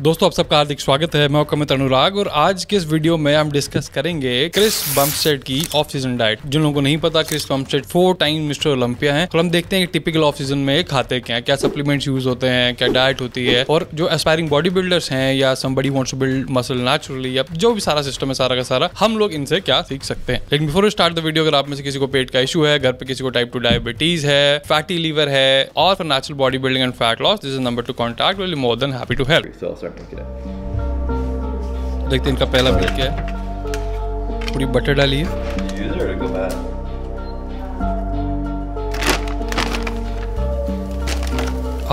दोस्तों आप सबका हार्दिक स्वागत है। मैं अमित अनुराग और आज के इस वीडियो में हम डिस्कस करेंगे क्रिस बम्पस्टेड की ऑफ सीजन डाइट। जिन लोगों को नहीं पता, क्रिस बम्पस्टेड 4 टाइम मिस्टर ओलंपिया हैं। तो हम देखते हैं कि टिपिकल ऑफ सीजन में खाते क्या हैं, क्या सप्लीमेंट्स यूज होते हैं, क्या डाइट होती है, और जो एस्पायरिंग बॉडी बिल्डर्स हैं या somebody wants to build muscle naturally, या जो भी सारा सिस्टम है सारा का सारा, हम लोग इनसे क्या सीख सकते हैं। लेकिन बिफोर स्टार्ट द वीडियो, अगर आप में से किसी को पेट का इशू है, घर पे किसी को टाइप 2 डायबिटीज है, फैटी लीवर है, और for natural body building and fat loss, this is number to contact. Will be more than happy to help. देखते हैं इनका पहला मील क्या है। पूरी बटर डाली है।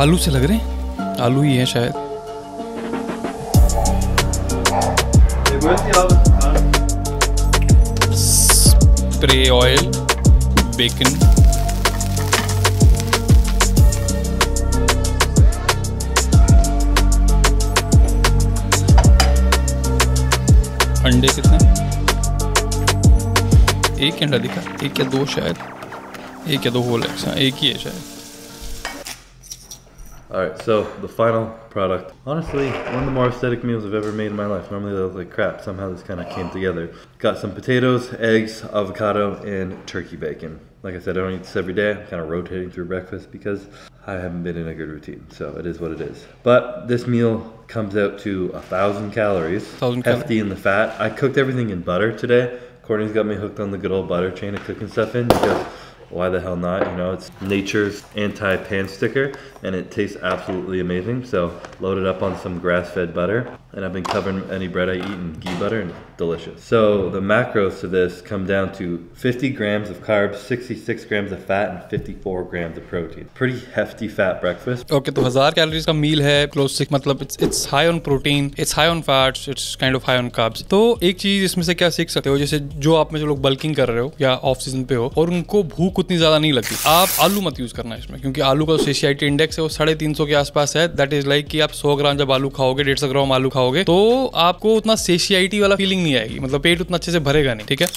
आलू से लग रहे हैं, आलू ही है शायद। स्प्रे ऑयल, बेकन, अंडे कितने? एक अंडा दिखा, एक या दो शायद, एक या दो होल एग्स, एक ही है शायद। Alright, so the final product. Honestly, one of the more aesthetic meals I've ever made in my life. Normally they look like crap. Somehow this kind of came together. Got some potatoes, eggs, avocado, and turkey bacon. Like I said, I don't eat this every day. I'm kind of rotating through breakfast because I haven't been in a good routine. So it is what it is. But this meal comes out to 1,000 calories. Hefty in the fat. I cooked everything in butter today. Courtney's got me hooked on the good old butter chain of cooking stuff in because why the hell not? You know, it's nature's anti-pan sticker and it tastes absolutely amazing. So loaded up on some grass-fed butter, and I've been covering any bread I eat in ghee butter, and it's delicious. So the macros to this come down to 50 grams of carbs, 66 grams of fat, and 54 grams of protein. Pretty hefty fat breakfast. Okay, तो 1000 calories का मील है, close 6, मतलब it's high on protein, it's high on fats, it's kind of high on carbs. तो एक चीज इसमें से क्या सीख सकते हो, जैसे जो आप में जो लोग बल्किंग कर रहे हो या ऑफ सीजन पे हो और उनको भूख उतनी ज्यादा नहीं लगती, आप आलू मत यूज करना इसमें, क्योंकि आलू का सेशिएटी इंडेक्स है वो 350 के आसपास है। दैट इज लाइक कि आप 100 ग्राम जब आलू खाओगे, 150 ग्राम आलू खाओगे, तो आपको उतना सेशिएटी वाला फीलिंग नहीं आएगी, मतलब पेट उतना अच्छे से भरेगा नहीं। ठीक है,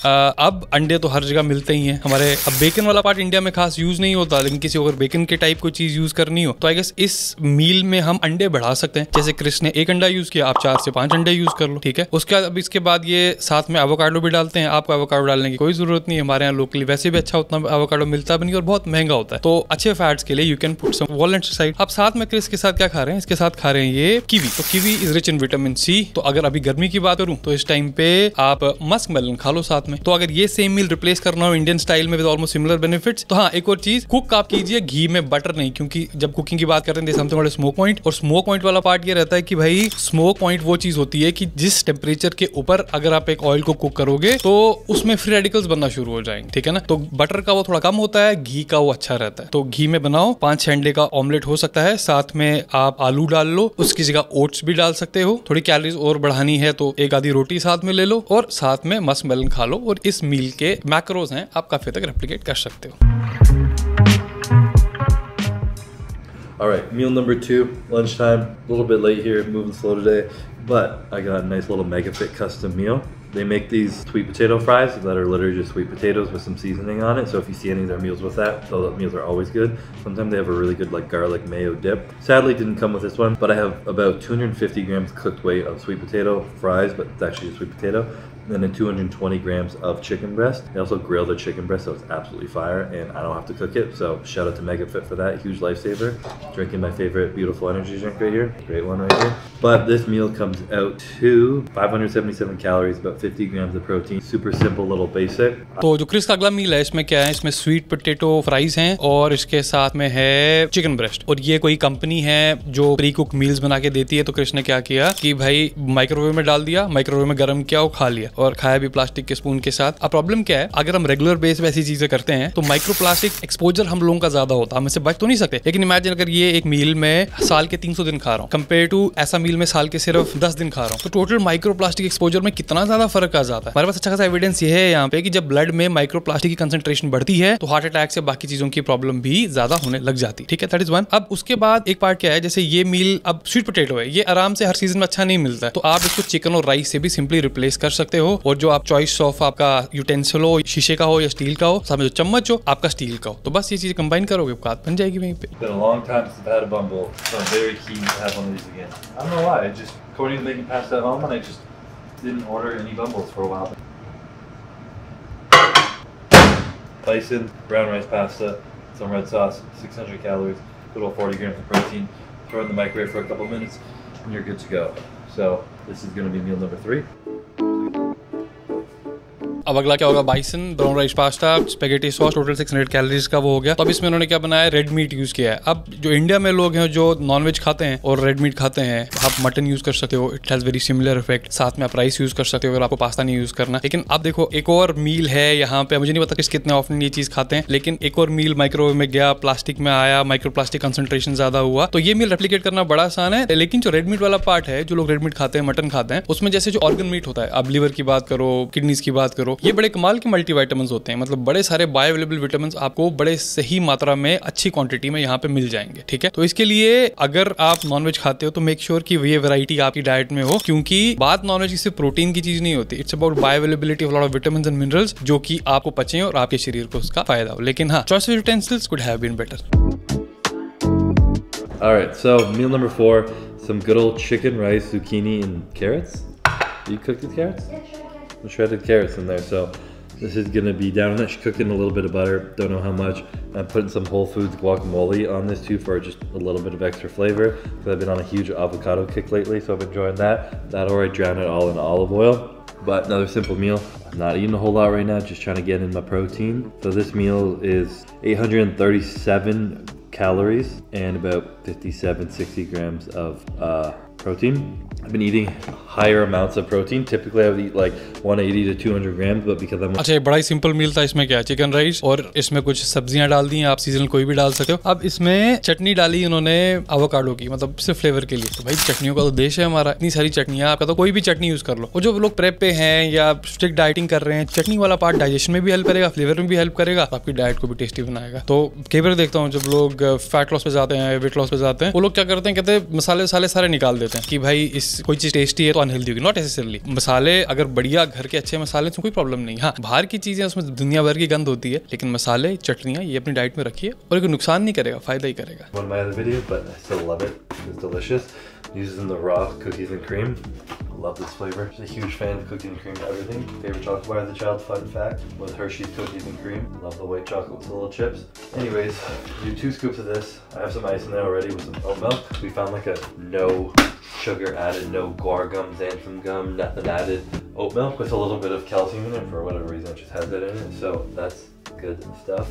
अब अंडे तो हर जगह मिलते ही हैं हमारे। अब बेकन वाला पार्ट इंडिया में खास यूज नहीं होता, लेकिन किसी को अगर बेकन के टाइप कोई चीज यूज करनी हो तो आई गेस इस मील में हम अंडे बढ़ा सकते हैं। जैसे क्रिस ने 1 अंडा यूज किया, आप 4 से 5 अंडे यूज कर लो। ठीक है, उसके बाद अब इसके बाद ये साथ में एवोकाडो भी डालते हैं। आपको एवोकाडो डालने की कोई जरूरत नहीं है, हमारे यहाँ लोकली वैसे भी अच्छा उतना एवोकाडो मिलता भी नहीं और बहुत महंगा होता है। तो अच्छे फैट्स के लिए you can put some walnuts side. अब साथ में क्रिस के साथ क्या खा रहे हैं, इसके साथ खा रहे हैं ये कीवी। तो kiwi is rich in vitamin C. तो अगर अभी गर्मी की बात करूं तो इस टाइम पे आप मस्क मेलन खा लो साथ में। तो अगर ये सेम मील रिप्लेस करना हो इंडियन स्टाइल में विद ऑलमोस्ट सिमिलर बेनिफिट्स, तो हाँ, एक और चीज, कुक आप कीजिए घी में, बटर नहीं, क्योंकि जब कुकिंग की बात करते हैं समथिंग कॉल्ड स्मोक पॉइंट। और स्मोक पॉइंट वाला पार्ट ये रहता है कि भाई स्मोक पॉइंट वो चीज होती है कि जिस टेम्परेचर के ऊपर अगर आप एक ऑयल को कुक करोगे तो उसमें फ्री रेडिकल्स बनना शुरू हो जाएंगे। ठीक है ना, तो बटर का वो थोड़ा कम होता है, घी का वो अच्छा रहता है। तो घी में बनाओ, 5-6 अंडे का ऑमलेट हो सकता है, साथ में आप आलू डाल लो, उसकी जगह ओट्स भी डाल सकते हो। थोड़ी कैलोरीज और बढ़ानी है तो एक आधी रोटी साथ में ले लो और साथ में मस्क मेलन खा लो, और इस मील के मैक्रोज हैं आप काफी तक रेप्लिकेट कर सकते हो। Alright, meal number 2, lunchtime. A little bit late here, moving slow today, but I got a nice little MegaFit custom meal. They make these sweet potato fries that are literally just sweet potatoes with some seasoning on it. So if you see any of their meals with that, so the meals are always good. Sometimes they have a really good like garlic mayo dip. Sadly, it didn't come with this one, but I have about 250 grams cooked weight of sweet potato fries, but it's actually just sweet potato. And then 220 grams of chicken breast. They also grill the chicken breast, so it's absolutely fire, and I don't have to cook it. So shout out to MegaFit for that, huge lifesaver. Drinking my favorite beautiful energy drink right here, great one right here. But this meal comes out to 577 calories, about 50 grams of protein. Super simple, little basic. तो जो Chris का अगला मील है इसमें क्या है, इसमें sweet potato fries हैं और इसके साथ में है चिकन ब्रेस्ट। और ये कोई कंपनी है जो प्री कुक मील्स बना के देती है। तो क्रिस ने क्या किया कि भाई माइक्रोवेव में डाल दिया, माइक्रोवेव में गर्म किया और खा लिया, और खाया भी प्लास्टिक के स्पून के साथ। अब प्रॉब्लम क्या है, अगर हम रेगुलर बेस पे ऐसी चीजें करते हैं तो माइक्रो प्लास्टिक एक्सपोजर हम लोगों का ज्यादा होता है, हम इससे बच तो नहीं सकते। लेकिन इमेजिन अगर ये एक मील में साल के 300 दिन खा रहा हूँ कंपेयर टू ऐसा मील में साल के सिर्फ 10 दिन खा रहा हूँ, तो टोटल माइक्रो प्लास्टिक एक्सपोजर में कितना ज्यादा फर्क आ जाता है। हमारे पास अच्छा खासा एविडेंस ये है यहाँ पे कि जब ब्लड में माइक्रोप्लास्टिक की कंसंट्रेशन बढ़ती है तो हार्ट अटैक से बाकी चीजों की प्रॉब्लम भी ज्यादा होने लग जाती है। ठीक है, दैट इज वन। अब उसके बाद एक पार्ट क्या है, जैसे ये मील अब स्वीट पोटैटो है, ये आराम से हर सीजन में अच्छा नहीं मिलता है, तो आप इसको चिकन और राइस से भी सिंपली रिप्लेस कर सकते हो। और जो आप चॉइस ऑफ आपका यूटेंसिल हो, शीशे का हो या स्टील का हो, साथ में जो चम्मच हो आपका स्टील का हो, तो बस ये चीज कंबाइन करोगे, बात बन जाएगी वहीं पे। It's been a long time since I've had a Bumble, so I'm very keen to have one of these again. I don't know why. I just Courtney was making pasta at home, and I just didn't order any Bumbles for a while. Bison, brown rice pasta, some red sauce, 600 calories, little 40 grams of protein. Throw it in the microwave for a couple minutes, and you're good to go. So this is going to be meal number 3. अब अगला क्या होगा, bison brown rice pasta spaghetti sauce, total 600 calories का वो हो गया। तो अब इसमें उन्होंने क्या बनाया, रेड मीट यूज किया है। अब जो इंडिया में लोग हैं जो नॉनवेज खाते हैं और रेड मीट खाते हैं, आप मटन यूज कर सकते हो, it has very similar effect. साथ में आप राइस यूज कर सकते हो अगर आपको पास्ता नहीं यूज करना। लेकिन अब देखो एक और मील है यहाँ पे, मुझे नहीं पता कितने ऑफन ये चीज खाते हैं, लेकिन एक और मील माइक्रोवेव में गया, प्लास्टिक में आया, माइक्रोप्लास्टिक कंसंट्रेशन ज्यादा हुआ, तो ये मील रेप्लिकेट करना बड़ा आसान है। लेकिन जो रेड मीट वाला पार्ट है, जो लोग रेड मीट खाते हैं, मटन खाते हैं, उसमें जैसे जो ऑर्गन मीट होता है, अब लीवर की बात करो, किडनीज की बात करो, ये बड़े कमाल के मल्टीविटामिन्स होते हैं। मतलब बड़े सारे बायोअवेलेबल विटामिन्स आपको बड़े सही मात्रा में अच्छी क्वांटिटी में यहाँ पे मिल जाएंगे। ठीक है, तो इसके लिए अगर आप नॉनवेज खाते हो तो मेक श्योर कि ये वैरायटी आपकी डाइट में हो, क्योंकि बात नॉनवेज की सिर्फ प्रोटीन की चीज नहीं होती, it's about bioavailability of lot of vitamins and minerals, जो कि आपको पचे और आपके शरीर को उसका फायदा हो। लेकिन हाँ, choice of utensils could have been better. All right, so meal number 4, some good old chicken, rice, zucchini, and carrots. You cooked with carrots? Yeah, shredded carrots in there. So this is gonna be down in it. She cooked in a little bit of butter. Don't know how much. I'm putting some Whole Foods guacamole on this too for just a little bit of extra flavor. Because I've been on a huge avocado kick lately, so I've been enjoying that. That, or I drown it all in olive oil. But another simple meal. I'm not eating a whole lot right now, just trying to get in my protein. So this meal is 837 calories and about 57-60 grams of protein. I've been eating higher amounts of protein. Typically I would eat like 180 to 200 grams, but because I'm अच्छा, बड़ा ही simple meal था। इसमें क्या, chicken rice और इसमें कुछ सब्जियां डाल दी हैं, आप सीजनल कोई भी डाल सकते हो। अब इसमें चटनी डाली उन्होंने एवोकाडो की, मतलब सिर्फ फ्लेवर के लिए। तो भाई चटनियों का तो देश है हमारा, इतनी सारी चटनियां, आपका तो कोई भी चटनी यूज कर लो। और जो लोग प्रेप पे हैं या स्ट्रिक्ट डाइटिंग कर रहे हैं, चटनी वाला पार्ट डाइजेशन में भी हेल्प करेगा, फ्लेवर में भी हेल्प करेगा, आपकी डाइट को भी टेस्टी बनाएगा। तो कई बार देखता हूँ जब लोग फैट लॉस पे जाते हैं, वेट लॉस पे जाते हैं, वो लोग क्या करते हैं, कहते हैं मसाले वसाले सारे निकाल देते हैं कि भाई इस कोई चीज टेस्टी है तो अनहेल्दी होगी। नॉट नेसेसरली, मसाले अगर बढ़िया घर के अच्छे मसाले तो कोई प्रॉब्लम नहीं। हाँ, बाहर की चीजें उसमें दुनिया भर की गंद होती है, लेकिन मसाले चटनियाँ ये अपनी डाइट में रखिए और कोई नुकसान नहीं करेगा, फायदा ही करेगा। one of my other videos, but I still love it. It's delicious. Using the raw cookies and cream. Love this flavor. Just a huge fan of cookies and cream everything. Favorite chocolate bar as a child, fun fact, was Hershey's cookies and cream. Love the white chocolate with the little chips. Anyways, do 2 scoops of this. I have some ice in there already with some oat milk. We found like a no sugar added, no guar gum, xanthan gum, nothing added oat milk with a little bit of calcium in it. For whatever reason, it just has that in it. So that's good stuff.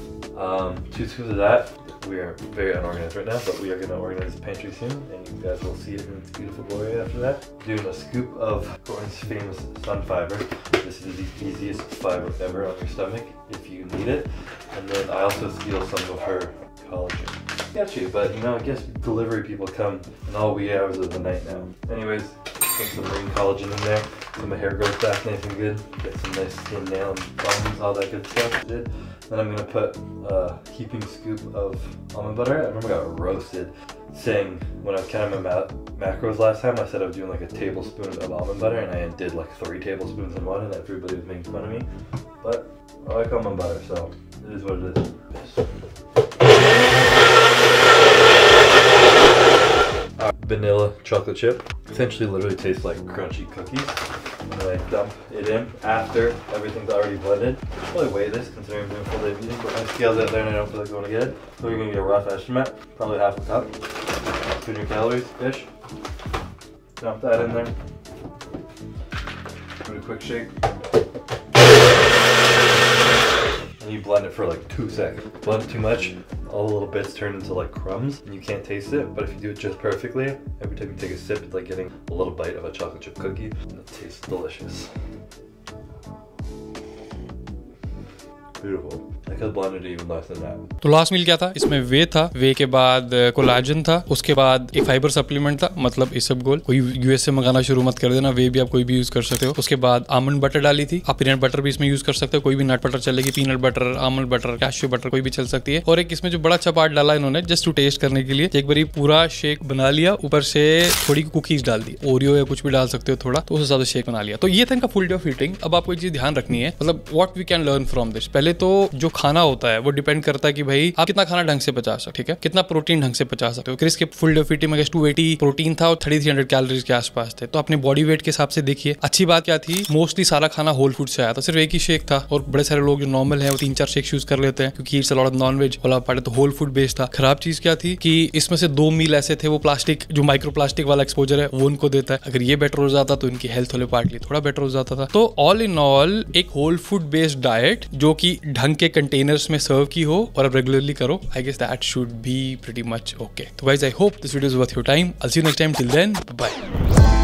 2 scoops of that. We are very unorganized right now, but we are going to organize the pantry soon, and you guys will see it in its beautiful glory after that. Doing a scoop of Courtney's famous sun fiber. This is the easiest fiber ever on your stomach if you need it. And then I also steal some of her collagen. Got you, but you know, I guess delivery people come in all wee hours of the night now. Anyways, put some marine collagen in there, so my hair grows back nice and good. Get some nice skin, nail, and bones, all that good stuff. Then I'm gonna put a heaping scoop of almond butter. I remember I got roasted saying when I was counting my macros last time, I said I was doing like a tablespoon of almond butter, and I did like 3 tablespoons in one, and everybody was making fun of me. But I like almond butter, so it is what it is. Vanilla chocolate chip. Essentially literally tastes like crunchy cookies. And then I dump it in after everything's already blended. I'll probably weigh this considering I'm doing full day of eating, but my scale's out there and I don't feel like going to get it. So you're going to get a rough estimate, probably half a cup. 200 calories-ish. Dump that in there. Give it a quick shake. And you blend it for like 2 seconds. Blend it too much, all the little bits turn into like crumbs and you can't taste it. But if you do it just perfectly, every time you take a sip, it's like getting a little bite of a chocolate chip cookie, and it tastes delicious. Beautiful. I could have blended it even less than that. तो last मील क्या था इसमें? वे था, वे के बाद collagen था, उसके बाद एक फाइबर सप्लीमेंट था, मतलब इसबगोल। कोई यूएस से मंगाना शुरू मत कर देना, वे भी आप कोई भी यूज कर सकते हो। उसके बाद आमंड बटर डाली थी, आप पीनट बटर भी इसमें यूज कर सकते हो, कोई भी नट बटर चलेगी, peanut butter, almond butter, cashew butter कोई भी चल सकती है। और एक इसमें जो बड़ा अच्छा पार्ट डाला इन्होंने जस्ट टू टेस्ट करने के लिए, एक बारी पूरा शेक बना लिया, ऊपर से थोड़ी कुकीज डाल दी, ओरियो या कुछ भी डाल सकते हो थोड़ा, तो उस हिसाब से शेक बना लिया। तो ये था इनका फुल डे ऑफ ईटिंग। अब आपको एक चीज ध्यान रखनी है, मतलब what we can learn from this. पहले तो जो खाना होता है वो डिपेंड करता है कि भाई आप कितना खाना ढंग से पचा सकते हो, ठीक है, कितना प्रोटीन ढंग से पचा सकते हो। क्रिस के फुल डे ऑफ ईटिंग में 280 प्रोटीन था और 3300 कैलोरीज के आसपास थे, तो अपने बॉडी वेट के हिसाब से देखिए। अच्छी बात क्या थी, मोस्टली सारा खाना होल फूड से आया था, सिर्फ एक ही शेक था। और बड़े सारे लोग जो नॉर्मल है वो 3-4 शेक यूज कर लेते हैं क्योंकि it's a lot of non veg वाला पार्ट, तो होल फूड बेस्ड था। खराब चीज क्या थी कि इसमें से 2 मील ऐसे थे वो प्लास्टिक, जो माइक्रो प्लास्टिक वाला एक्सपोजर है वो उनको देता है। अगर ये बेटर हो जाता तो इनकी हेल्थ वाले पार्ट लिए थोड़ा बेटर हो जाता था। तो ऑल इन ऑल एक होल फूड बेस्ड डाइट जो कि ढंग के कंटेनर्स में सर्व की हो और अब रेगुलरली करो, I guess that should be pretty much okay. तो guys I hope this video is worth your time. I will see you next time, till then bye.